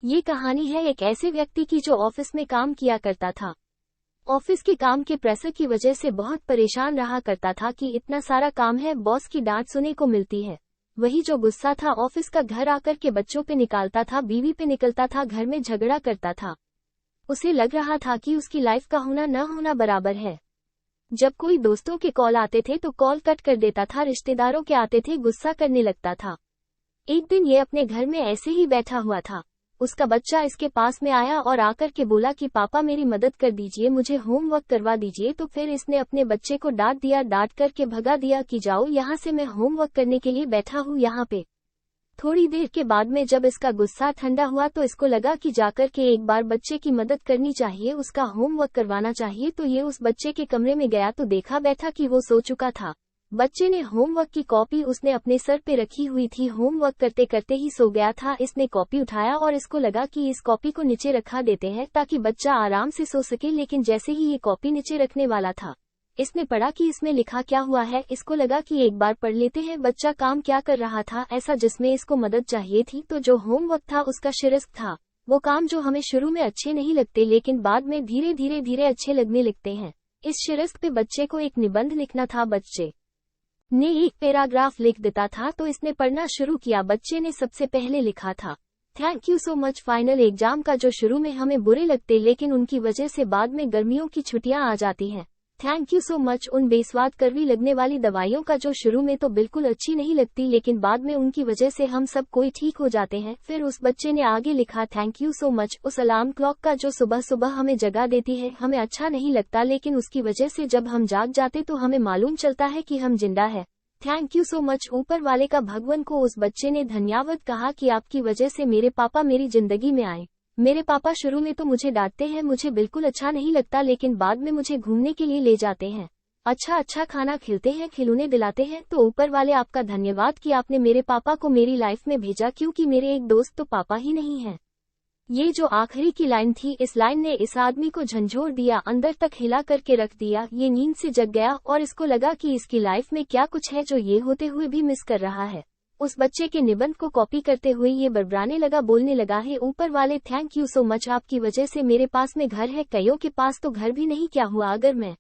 ये कहानी है एक ऐसे व्यक्ति की जो ऑफिस में काम किया करता था। ऑफिस के काम के प्रेशर की वजह से बहुत परेशान रहा करता था कि इतना सारा काम है, बॉस की डांट सुनने को मिलती है। वही जो गुस्सा था ऑफिस का घर आकर के बच्चों पे निकालता था, बीवी पे निकलता था, घर में झगड़ा करता था। उसे लग रहा था कि उसकी लाइफ का होना न होना बराबर है। जब कोई दोस्तों के कॉल आते थे तो कॉल कट कर देता था, रिश्तेदारों के आते थे गुस्सा करने लगता था। एक दिन ये अपने घर में ऐसे ही बैठा हुआ था। उसका बच्चा इसके पास में आया और आकर के बोला कि पापा मेरी मदद कर दीजिए, मुझे होमवर्क करवा दीजिए। तो फिर इसने अपने बच्चे को डांट दिया, डांट करके भगा दिया कि जाओ यहाँ से, मैं होमवर्क करने के लिए बैठा हूँ यहाँ पे। थोड़ी देर के बाद में जब इसका गुस्सा ठंडा हुआ तो इसको लगा कि जाकर के एक बार बच्चे की मदद करनी चाहिए, उसका होमवर्क करवाना चाहिए। तो ये उस बच्चे के कमरे में गया तो देखा बैठा कि वो सो चुका था। बच्चे ने होमवर्क की कॉपी उसने अपने सर पे रखी हुई थी, होमवर्क करते करते ही सो गया था। इसने कॉपी उठाया और इसको लगा कि इस कॉपी को नीचे रखा देते हैं ताकि बच्चा आराम से सो सके। लेकिन जैसे ही ये कॉपी नीचे रखने वाला था, इसने पढ़ा कि इसमें लिखा क्या हुआ है। इसको लगा कि एक बार पढ़ लेते हैं। बच्चा काम क्या कर रहा था ऐसा जिसमें इसको मदद चाहिए थी। तो जो होमवर्क था उसका शीर्षक था वो काम जो हमें शुरू में अच्छे नहीं लगते लेकिन बाद में धीरे धीरे अच्छे लगने लगते हैं। इस शीर्षक पे बच्चे को एक निबंध लिखना था। बच्चे ने एक पैराग्राफ लिख देता था तो इसने पढ़ना शुरू किया। बच्चे ने सबसे पहले लिखा था, thank you so much. Final exam का जो शुरू में हमें बुरे लगते लेकिन उनकी वजह से बाद में गर्मियों की छुट्टियां आ जाती हैं। थैंक यू सो मच उन बेस्वाद कड़वी लगने वाली दवाइयों का जो शुरू में तो बिल्कुल अच्छी नहीं लगती लेकिन बाद में उनकी वजह से हम सब कोई ठीक हो जाते हैं। फिर उस बच्चे ने आगे लिखा, थैंक यू सो मच उस अलार्म क्लॉक का जो सुबह सुबह हमें जगा देती है। हमें अच्छा नहीं लगता लेकिन उसकी वजह से जब हम जाग जाते तो हमें मालूम चलता है कि हम जिंदा है। थैंक यू सो मच ऊपर वाले का भगवान को। उस बच्चे ने धन्यवाद कहा कि आपकी वजह से मेरे पापा मेरी जिंदगी में आए। मेरे पापा शुरू में तो मुझे डांटते हैं, मुझे बिल्कुल अच्छा नहीं लगता लेकिन बाद में मुझे घूमने के लिए ले जाते हैं, अच्छा खाना खिलाते हैं, खिलौने दिलाते हैं। तो ऊपर वाले आपका धन्यवाद कि आपने मेरे पापा को मेरी लाइफ में भेजा, क्योंकि मेरे एक दोस्त तो पापा ही नहीं है। ये जो आखिरी की लाइन थी, इस लाइन ने इस आदमी को झंझोर दिया, अंदर तक हिला करके रख दिया। ये नींद से जग गया और इसको लगा कि इसकी लाइफ में क्या कुछ है जो ये होते हुए भी मिस कर रहा है। उस बच्चे के निबंध को कॉपी करते हुए ये बड़बड़ाने लगा, बोलने लगा है, ऊपर वाले थैंक यू सो मच, आपकी वजह से मेरे पास में घर है, कईयों के पास तो घर भी नहीं, क्या हुआ अगर मैं